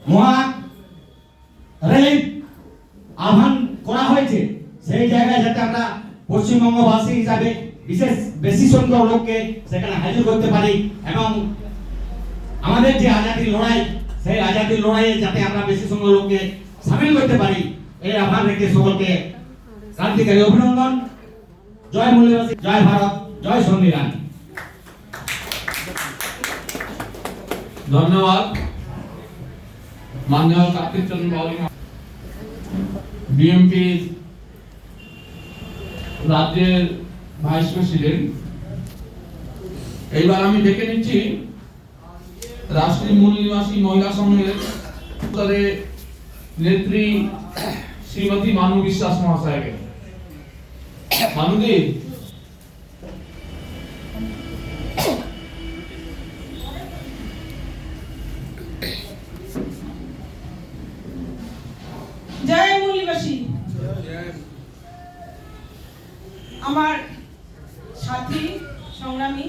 মহা র্যালি আহ্বান করা হয়েছে, সেই জায়গায় যাতে আমরা পশ্চিমবঙ্গবাসী হিসাবে বিশেষ বেশি সংখ্যক লোককে সেখানে হাজির করতে পারি এবং আমাদের যে আজাদির লড়াই, সেই আজাদির লড়াইয়ে যাতে আমরা বেশি সংখ্যক লোককে সামিল করতে পারি, এই আহ্বান রেখে সকলকে ক্রান্তিকারী অভিনন্দন। জয় মূল্যবাসী, জয় ভারত, জয় সংবিধান। ধন্যবাদ মাননীয় কার্তিক চন্দ্র বাউরি বিএমপি রাজ্যের ভাইস প্রেসিডেন্ট। এইবার আমি ডেকে নিচ্ছি রাষ্ট্রীয় মূল নিবাসী মহিলা সংঘের নেত্রী শ্রীমতী মানু বিশ্বাস মহাশয়কে। মানুদি, জয় মূলবাসী। আমার সাথী সংগ্রামী